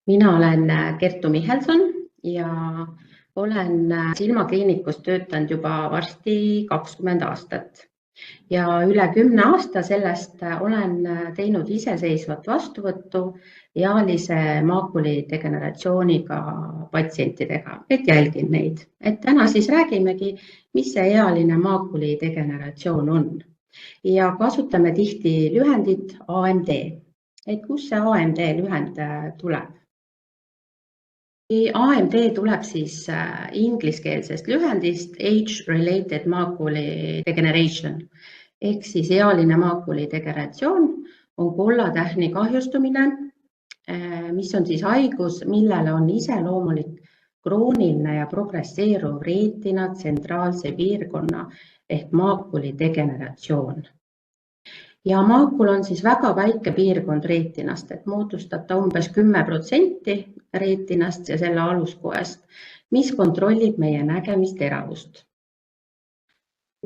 Mina olen Kertu Michelson ja olen silmakliinikus töötanud juba varsti 20 aastat. Ja üle 10 aasta sellest olen teinud iseseisvat vastuvõttu ealise maakulidegeneratsiooniga patsientidega, et jälgin neid. Et täna siis räägimegi, mis see ealine maakulidegeneratsioon on. Ja kasutame tihti lühendit AMD. Et kust see AMD lühend tuleb? AMD tuleb siis ingliskeelsest lühendist Age-Related Macular Degeneration ehk siis ealine maakulidegeneratsioon on kollatähni kahjustumine, mis on siis haigus, millele on iseloomulik krooniline ja progresseeruv reetina tsentraalse piirkonna ehk maakulidegeneratsioon. Ja maakul on siis väga väike piirkond reetinast, et moodustab ta umbes 10% reetinast ja selle aluskoest, mis kontrollib meie nägemisteravust.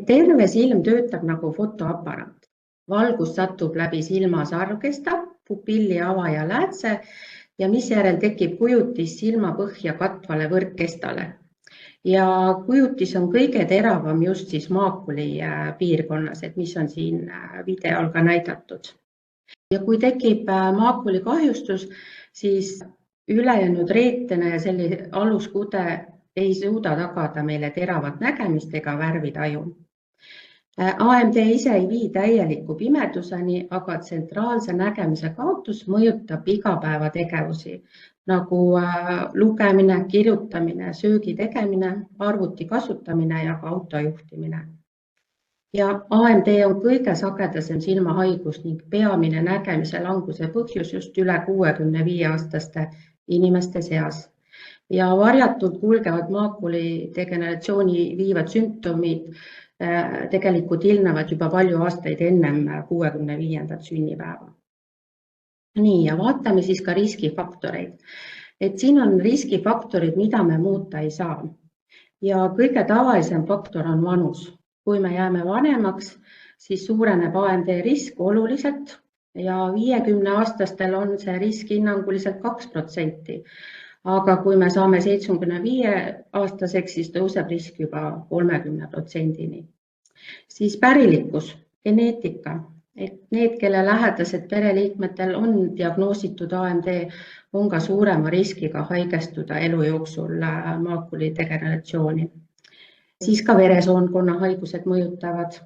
Terve silm töötab nagu fotoaparaat. Valgus satub läbi silma sarvkesta, pupilli ava ja läätse ja misjärel tekib kujutis silmapõhja katvale võrkkestale. Ja kujutis on kõige teravam just siis maakuli piirkonnas, et mis on siin videol ka näidatud. Ja kui tekib maakuli kahjustus, siis ülejäänud reetena ja selle aluskude ei suuda tagada meile teravat nägemist ega värvitaju. AMD ise ei vii täieliku pimeduseni, aga tsentraalse nägemise kaotus mõjutab igapäevategevusi, nagu lugemine, kirjutamine, söögi tegemine, arvuti kasutamine ja ka auto juhtimine. Ja AMD on kõige sagedasem silmahaigus ning peamine nägemise languse põhjus just üle 65-aastaste inimeste seas. Ja varjatult kulgevad maakuli-degeneratsiooni viivad sümptomid tegelikult ilmnevad juba palju aastaid ennem 65. sünnipäeva. Nii, ja vaatame siis ka riskifaktoreid. Et siin on riskifaktorid, mida me muuta ei saa. Ja kõige tavalisem faktor on vanus. Kui me jääme vanemaks, siis suureneb AMD risk oluliselt ja 50-aastastel on see risk hinnanguliselt 2%. Aga kui me saame 75-aastaseks, siis tõuseb risk juba 30%-ni. Siis pärilikkus, geneetika, et need, kelle lähedased pereliikmetel on diagnoositud AMD, on ka suurema riskiga haigestuda elu jooksul maakulidegeneratsiooni. Siis ka veresoonkonna haigused mõjutavad,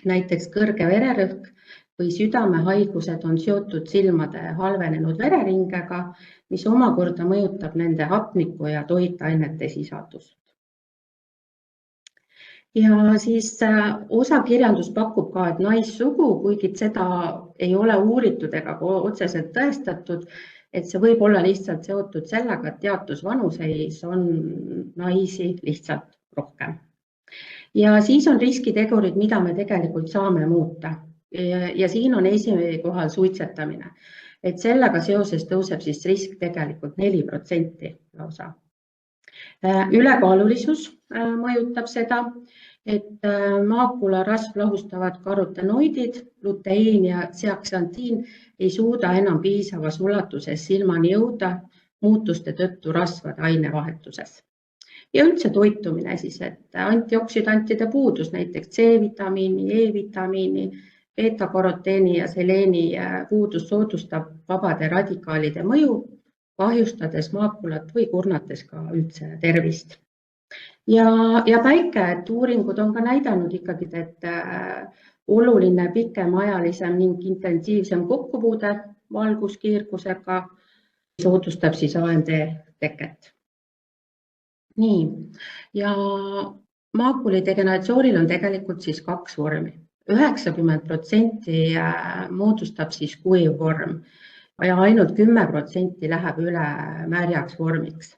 näiteks kõrge vererõhk või südamehaigused on seotud silmade halvenenud vereringega, mis omakorda mõjutab nende hapniku ja toitainete sisaldust. Ja siis osakirjandus pakub ka, et naissugu, kuigi seda ei ole uuritud ega otseselt tõestatud, et see võib olla lihtsalt seotud sellega, et teatud vanuses on naisi lihtsalt rohkem. Ja siis on riskitegurid, mida me tegelikult saame muuta. Ja siin on esimene kohal suitsetamine. Et sellega seoses tõuseb siis risk tegelikult 4% lausa. Ülekaalulisus mõjutab seda, et maakula rasvlahustavad karotenoidid, lutein ja zeaksantiin ei suuda enam piisavas ulatuses silmani jõuda muutuste tõttu rasvade ainevahetuses. Ja üldse toitumine siis, et antioksidantide puudus, näiteks C-vitamiini, E-vitamiini, beta-karoteeni ja seleeni puudus soodustab vabade radikaalide mõju, kahjustades maakulat või kurnates ka üldse tervist. Ja päike, et uuringud on ka näidanud ikkagi, et oluline pikemaajalisem ning intensiivsem kokkupuude valguskiirgusega soodustab siis AMD teket. Nii, ja maakulidegeneratsioonil on tegelikult siis 2 vormi. 90% moodustab siis kuiv vorm ja ainult 10% läheb üle märjaks vormiks.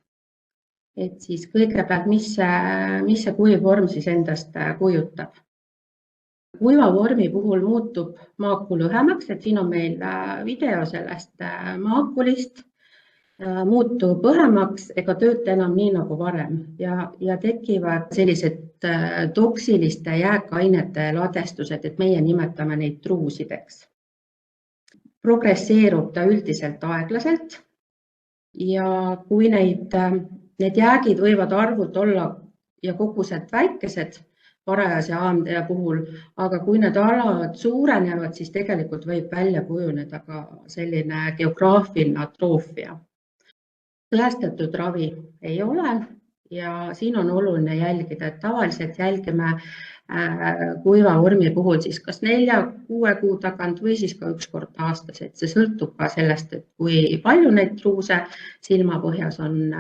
Et siis kõigepealt, mis see kuiv vorm siis endast kujutab? Kuiva vormi puhul muutub maakul õhemaks, et siin on meil video sellest maakulist, muutub õhemaks ega tööta enam nii nagu varem ja tekivad sellised toksiliste jääkainete ladestused, et meie nimetame neid truusideks. Progresseerub ta üldiselt aeglaselt ja kui need jäägid võivad arvult olla ja kogused väikesed parajase AMD puhul, aga kui need alad suurenevad, siis tegelikult võib välja kujuneda ka selline geograafiline atroofia. Tõestatud ravi ei ole ja siin on oluline jälgida, et tavaliselt jälgime kuiva vormi puhul siis kas 4-6 kuu tagant või siis ka üks kord aastas, et see sõltub ka sellest, et kui palju neid truuse silmapõhjas on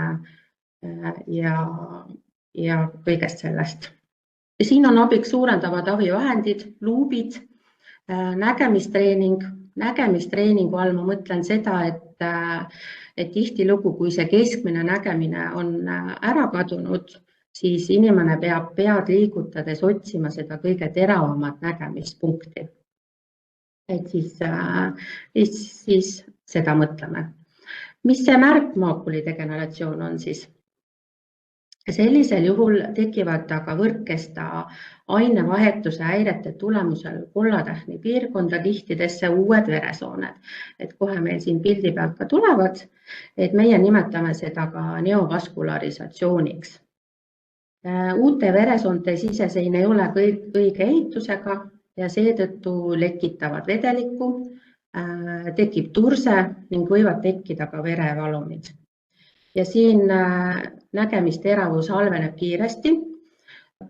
ja kõigest sellest. Siin on abiks suurendavad abivahendid, luubid, nägemistreening. Nägemistreeningu all ma mõtlen seda, et tihtilugu, kui see keskmine nägemine on ära kadunud, siis inimene peab pead liigutades otsima seda kõige teravamat nägemispunkti. Et siis seda mõtleme. Mis see märkmaakuli degeneratsioon on siis? Sellisel juhul tekivad aga võrkkesta ainevahetuse häirete tulemusel kollatähni piirkonda kihtidesse uued veresooned. Et kohe meil siin pildi pealt ka tulevad, et meie nimetame seda ka neovaskularisatsiooniks. Uute veresoonte sisesein ei ole õige ehitusega ja seetõttu lekitavad vedelikku, tekib turse ning võivad tekkida ka verevalumid. Ja siin nägemisteravus halveneb kiiresti,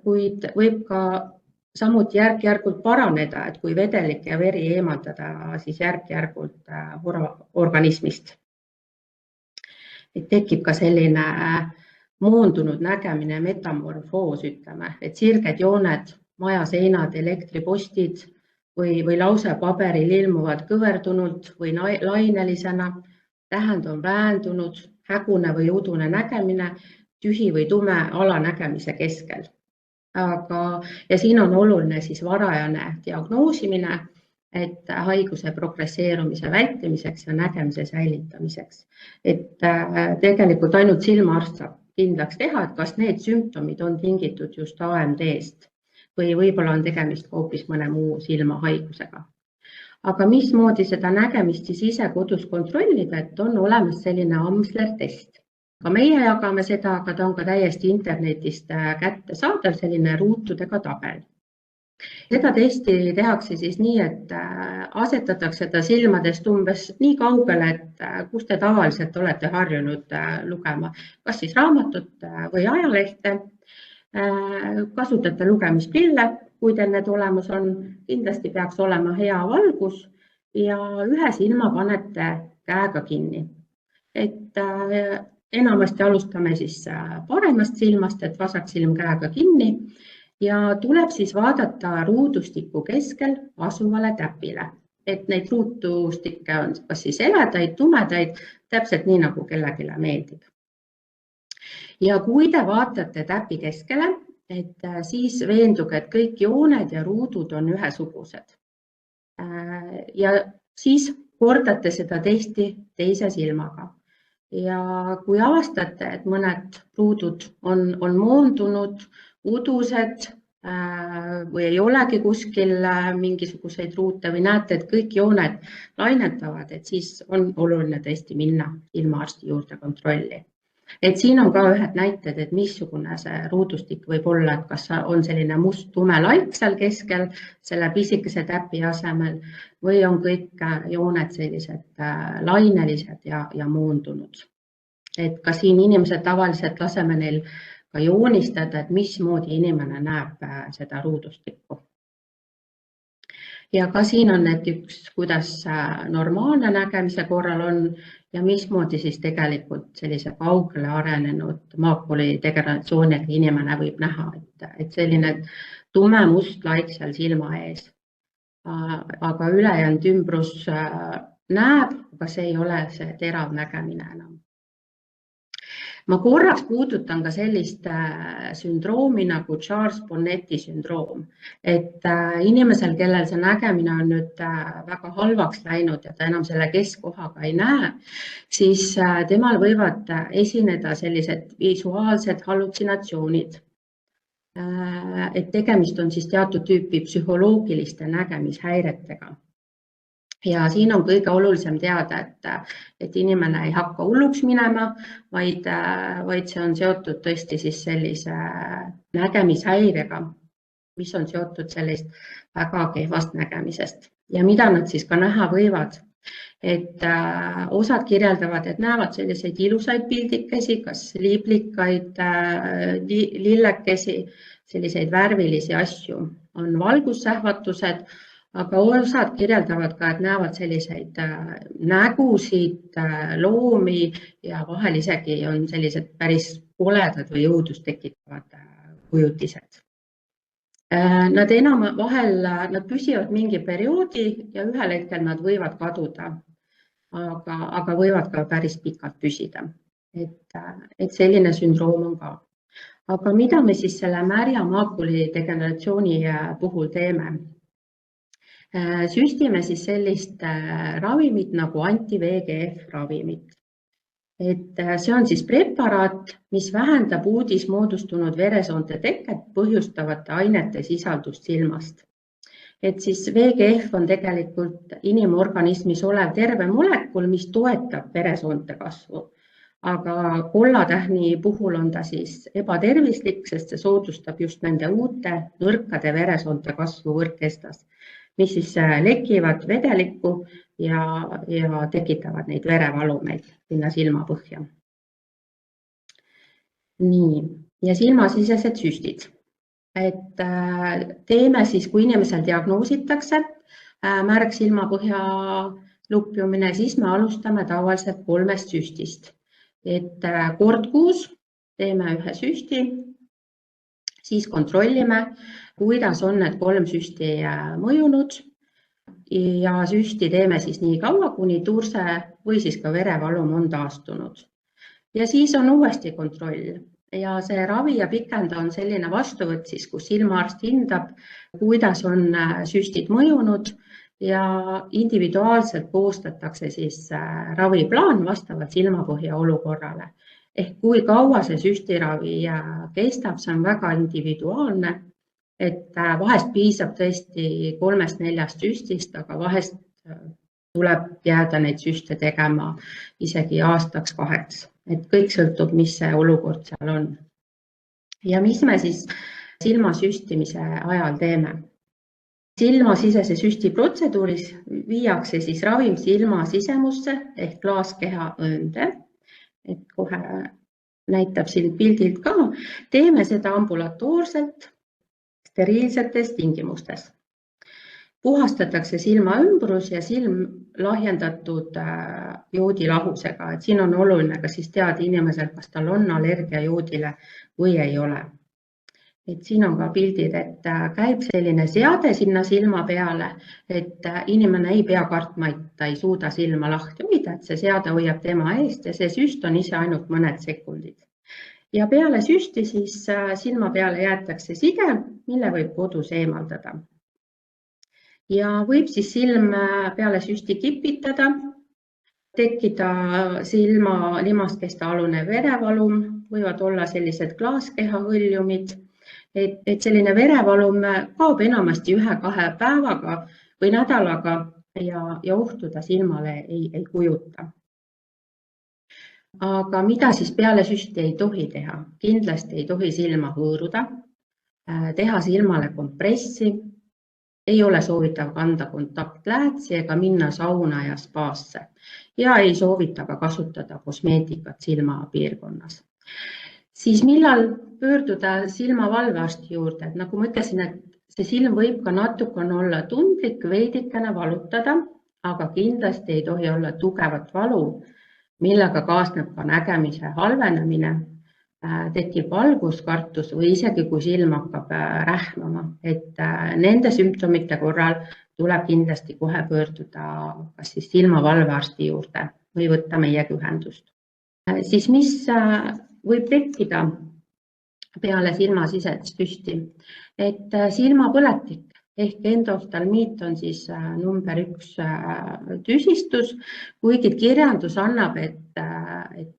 kuid võib ka samuti järk-järgult paraneda, et kui vedelik ja veri eemaldada siis järk-järgult organismist. Et tekib ka selline moondunud nägemine, metamorfoos, ütleme, et sirged jooned, majaseinad, elektripostid või lause paberil ilmuvad kõverdunult või lainelisena, tähend on väändunud, hägune või udune nägemine, tühi või tume alanägemise keskel. Ja siin on oluline siis varajane diagnoosimine, et haiguse progresseerumise vältimiseks ja nägemise säilitamiseks. Et tegelikult ainult silmaarst saab kindlaks teha, et kas need sümptomid on tingitud just AMD-st või võib-olla on tegemist hoopis mõne muu silmahaigusega. Aga mismoodi seda nägemist siis ise kodus kontrollida, et on olemas selline Amsler test. Ka meie jagame seda, aga ta on ka täiesti internetist kättesaadav, selline ruutudega tabel. Seda testi tehakse siis nii, et asetatakse ta silmadest umbes nii kaugele, et kus te tavaliselt olete harjunud lugema, kas siis raamatut või ajalehte, kasutate lugemispille, kui teil need olemas on, kindlasti peaks olema hea valgus ja ühe silma panete käega kinni. Et enamasti alustame siis paremast silmast, et vasak silm käega kinni ja tuleb siis vaadata ruudustiku keskel asuvale täpile. Et neid ruudustikke on kas siis heledaid, tumedaid, täpselt nii nagu kellelegi meeldib. Ja kui te vaatate täpi keskele, et siis veenduge, et kõik jooned ja ruudud on ühesugused. Ja siis kordate seda testi teise silmaga. Ja kui avastate, et mõned ruudud on moondunud, udused või ei olegi kuskil mingisuguseid ruute või näete, et kõik jooned lainetavad, et siis on oluline tõesti minna silmaarsti juurde kontrolli. Et siin on ka ühed näited, et missugune see ruudustik võib olla, et kas on selline must-tume laik seal keskel selle pisikese täpi asemel või on kõik jooned sellised lainelised ja moondunud. Et ka siin inimesed tavaliselt laseme neil ka joonistada, et mismoodi inimene näeb seda ruudustikku. Ja ka siin on näiteks, kuidas normaalne nägemise korral on ja mismoodi siis tegelikult sellise kaugele arenenud maakuli degeneratsiooniga inimene võib näha, et selline tume must laik seal silma ees. Aga ülejäänud ümbrus näeb, aga see ei ole see terav nägemine enam. Ma korraks puudutan ka sellist sündroomi nagu Charles-Bonneti sündroom, et inimesel, kellel see nägemine on nüüd väga halvaks läinud ja ta enam selle keskkohaga ei näe, siis temal võivad esineda sellised visuaalsed hallutsinatsioonid. Et tegemist on siis teatud tüüpi psühholoogiliste nägemishäiretega. Ja siin on kõige olulisem teada, et inimene ei hakka hulluks minema, vaid see on seotud tõesti siis sellise nägemishäirega, mis on seotud sellist väga kehvast nägemisest. Ja mida nad siis ka näha võivad, et osad kirjeldavad, et näevad selliseid ilusaid pildikesi, kas liiblikaid, lillekesi, selliseid värvilisi asju, on valgussähvatused, aga osad kirjeldavad ka, et näevad selliseid nägusid, loomi ja vahel isegi on sellised päris koledad või õudust tekitavad kujutised. Nad nad püsivad mingi perioodi ja ühel hetkel nad võivad kaduda, aga võivad ka päris pikalt püsida. Et selline sündroom on ka. Aga mida me siis selle märja maakuli degeneratsiooni puhul teeme? Süstime siis sellist ravimit nagu anti-VEGF ravimit. Et see on siis preparaat, mis vähendab uudis moodustunud veresoonte teket põhjustavate ainete sisaldust silmast. Et siis VEGF on tegelikult inimorganismis olev terve molekul, mis toetab veresoonte kasvu. Aga kollatähni puhul on ta siis ebatervislik, sest see soodustab just nende uute nõrkade veresoonte kasvu võrkkestas, mis siis lekivad vedelikku ja tekitavad neid verevalumeid sinna silmapõhja. Nii, ja silmasisesed süstid. Et teeme siis, kui inimesel diagnoositakse märg silmapõhja lupjumine, siis me alustame tavaliselt 3 süstist. Et kord kuus teeme ühe süsti, siis kontrollime, kuidas on need 3 süsti mõjunud ja süsti teeme siis nii kaua, kuni turse või siis ka verevalum on taastunud. Ja siis on uuesti kontroll ja see ravi ja pikenda on selline vastuvõtt siis, kus silmaarst hindab, kuidas on süstid mõjunud ja individuaalselt koostatakse siis raviplaan vastavalt silmapõhja olukorrale. Ehk kui kaua see süstiravi kestab, see on väga individuaalne, et vahest piisab tõesti 3-4 süstist, aga vahest tuleb jääda neid süste tegema isegi aastaks 2. Et kõik sõltub, mis see olukord seal on. Ja mis me siis silmasüstimise ajal teeme? Silmasisese süsti protseduuris viiakse siis ravim silma sisemusse ehk klaaskeha õõnde. Et kohe näitab siin pildilt ka. Teeme seda ambulatoorselt, steriilsetes tingimustes. Puhastatakse silma ümbrus ja silm lahjendatud joodilahusega. Et siin on oluline ka siis teada inimesel, kas tal on allergia joodile või ei ole. Et siin on ka pildid, et käib selline seade sinna silma peale, et inimene ei pea kartma, et ta ei suuda silma lahti hoida, et see seade hoiab tema eest ja see süst on ise ainult mõned sekundid. Ja peale süsti siis silma peale jäetakse side, mille võib kodus eemaldada. Ja võib siis silm peale süsti kipitada, tekkida silma limaskeste alune verevalum, võivad olla sellised klaaskeha hõljumid, et selline verevalum kaob enamasti 1-2 päevaga või nädalaga ja ohtu ta silmale ei kujuta. Aga mida siis peale süsti ei tohi teha? Kindlasti ei tohi silma hõõruda, teha silmale kompressi, ei ole soovitav kanda kontaktläätsi ega minna sauna ja spaasse ja ei soovita ka kasutada kosmeetikat silmapiirkonnas. Siis millal pöörduda silmavalvearsti juurde? Et nagu ma ütlesin, et see silm võib ka natukene olla tundlik, veidikene valutada, aga kindlasti ei tohi olla tugevat valu, millega kaasneb ka nägemise halvenemine, tekib valguskartus või isegi kui silm hakkab rähmama. Et nende sümptomite korral tuleb kindlasti kohe pöörduda kas siis silmavalvearsti juurde või võtta meiega ühendust. Siis mis võib tekkida peale silmasisest süsti, et silmapõletik ehk endoftalmiit on siis number 1 tüsistus, kuigi kirjandus annab, et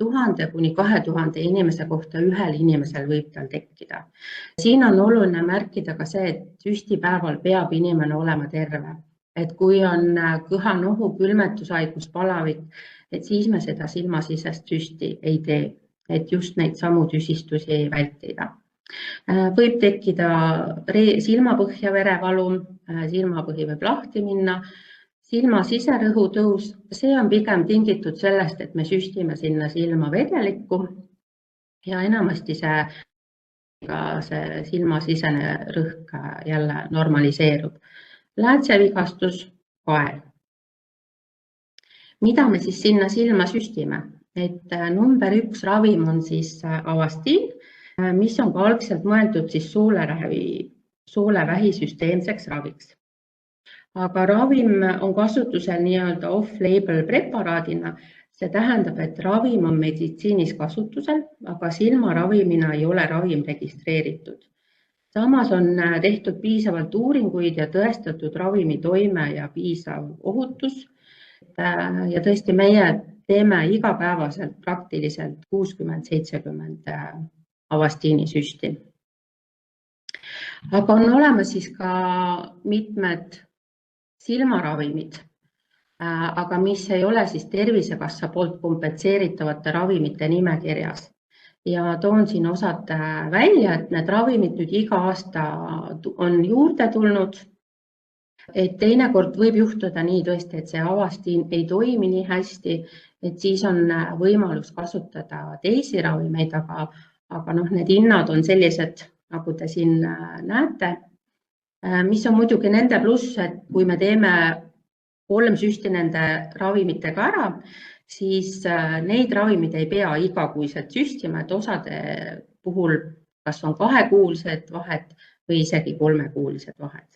1000 kuni 2000 inimese kohta ühel inimesel võib tal tekkida. Siin on oluline märkida ka see, et süstipäeval peab inimene olema terve. et kui on kõhanohu, külmetushaigus, palavik, et siis me seda silmasisest süsti ei tee, et just neid samu tüsistusi vältida. Võib tekkida silmapõhja verevalum, silmapõhi võib lahti minna, silma siserõhu tõus, see on pigem tingitud sellest, et me süstime sinna silma vedelikku ja enamasti see silmasisene rõhk jälle normaliseerub. Läätsevigastus, kael. Mida me siis sinna silma süstime? Et number 1 ravim on siis Avastin, mis on ka algselt mõeldud siis soolevähi süsteemseks raviks. Aga ravim on kasutusel nii-öelda off-label preparaadina. See tähendab, et ravim on meditsiinis kasutusel, aga silmaravimina ei ole ravim registreeritud. Samas on tehtud piisavalt uuringuid ja tõestatud ravimi toime ja piisav ohutus. Ja tõesti meie teeme igapäevaselt praktiliselt 60-70 Avastini süsti. Aga on olemas siis ka mitmed silmaravimid, aga mis ei ole siis Tervisekassa poolt kompenseeritavate ravimite nimekirjas. Ja toon siin osad välja, et need ravimid nüüd iga aasta on juurde tulnud. Et teinekord võib juhtuda nii tõesti, et see Avastin ei toimi nii hästi, et siis on võimalus kasutada teisi ravimeid, aga need hinnad on sellised, nagu te siin näete. Mis on muidugi nende pluss, et kui me teeme 3 süsti nende ravimitega ära, siis neid ravimid ei pea igakuiselt süstima, et osade puhul kas on 2-kuulised vahed või isegi 3-kuulised vahed.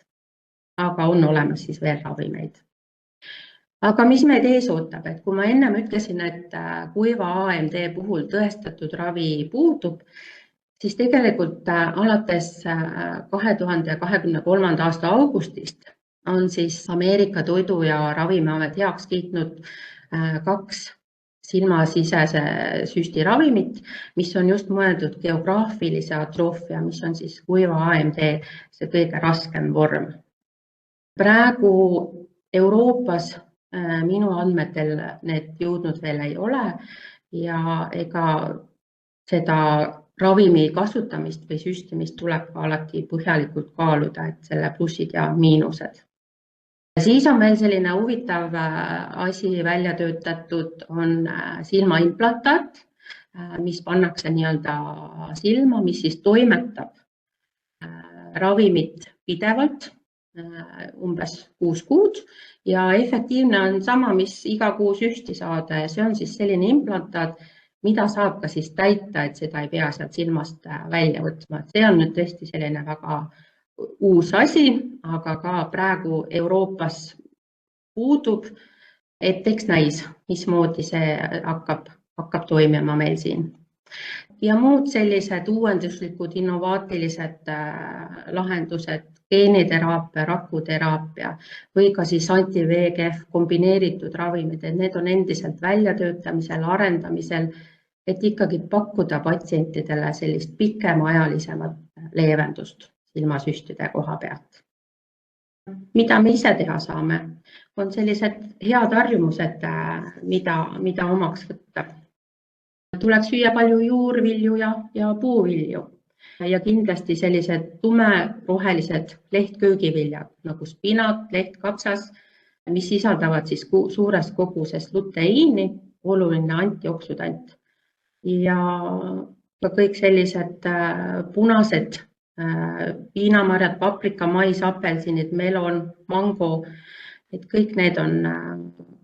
Aga on olemas siis veel ravimeid. Aga mis meid ees ootab, et kui ma ennem ütlesin, et kuiva AMD puhul tõestatud ravi puudub, siis tegelikult alates 2023. aasta augustist on siis Ameerika Toidu- ja Ravimiamet heaks kiitnud 2 silmasisese süsti ravimit, mis on just mõeldud geograafilise atroofia, mis on siis kuiva AMD see kõige raskem vorm. Praegu Euroopas minu andmetel need jõudnud veel ei ole ja ega seda ravimi kasutamist või süstimist tuleb ka alati põhjalikult kaaluda, et selle plussid ja miinused. Siis on veel selline huvitav asi välja töötatud, on silmaimplantaat, mis pannakse nii-öelda silma, mis siis toimetab ravimit pidevalt, umbes 6 kuud ja efektiivne on sama, mis iga kuu süsti saada ja see on siis selline implantaat, mida saab ka siis täita, et seda ei pea sealt silmast välja võtma. See on nüüd tõesti selline väga uus asi, aga ka praegu Euroopas puudub, et eks näis, mismoodi see hakkab toimima meil siin. Ja muud sellised uuenduslikud innovaatilised lahendused, geeniteraapia, rakuteraapia või ka siis anti-VEGF kombineeritud ravimid, et need on endiselt väljatöötamisel, arendamisel, et ikkagi pakkuda patsientidele sellist pikemaajalisemat leevendust silmasüstide koha pealt. Mida me ise teha saame, on sellised head harjumused, mida omaks võtta. Tuleks süüa palju juurvilju ja puuvilju ja kindlasti sellised tumerohelised lehtköögiviljad nagu spinat, lehtkapsas, mis sisaldavad siis suures koguses luteiini, oluline antioksüdant. Ja ka kõik sellised punased piinamarjad, paprika, mais, apelsinid, melon, mango, et kõik need on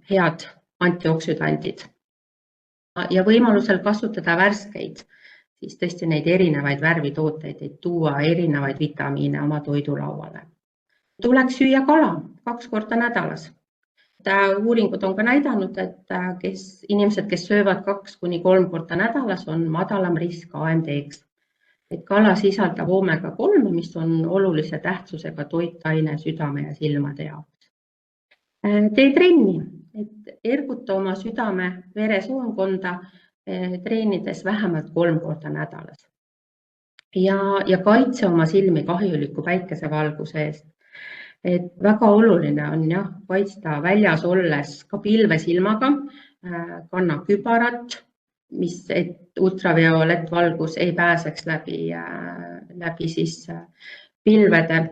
head antioksüdandid. Ja võimalusel kasutada värskeid, siis tõesti neid erinevaid värvitooteid, et tuua erinevaid vitamiine oma toidulauale. Tuleks süüa kala 2 korda nädalas. Uuringud on ka näidanud, et inimesed, kes söövad 2-3 korda nädalas, on madalam risk AMD-ks. Et kala sisaldab omega-3, mis on olulise tähtsusega toitaine südame ja silmade jaoks. Tee trenni, et erguta oma südame veresoonkonda treenides vähemalt 3 korda nädalas. Ja kaitse oma silmi kahjuliku päikesevalguse eest. et väga oluline on jah, kaitsta väljas olles ka pilvesilmaga, kanna kübarat, et ultraviolettvalgus ei pääseks läbi siis pilvede.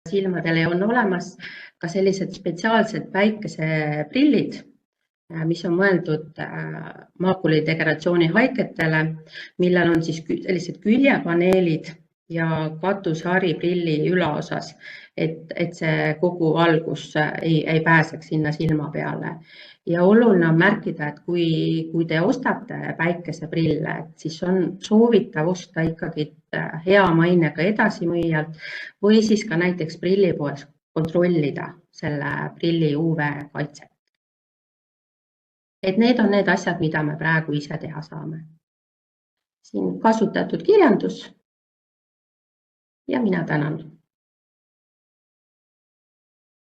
Silmadele on olemas ka sellised spetsiaalsed päikeseprillid, mis on mõeldud maakulidegeneratsiooni haigetele, millel on siis sellised küljepaneelid ja katushari prilli ülaosas, et see kogu valgus ei pääseks sinna silma peale. Ja oluline on märkida, et kui te ostate päikeseprille, siis on soovitav osta ikkagi hea mainega edasimüüjalt või siis ka näiteks prillipoes kontrollida selle prilli UV-kaitset. Et need on need asjad, mida me praegu ise teha saame. Siin kasutatud kirjandus ja mina tänan.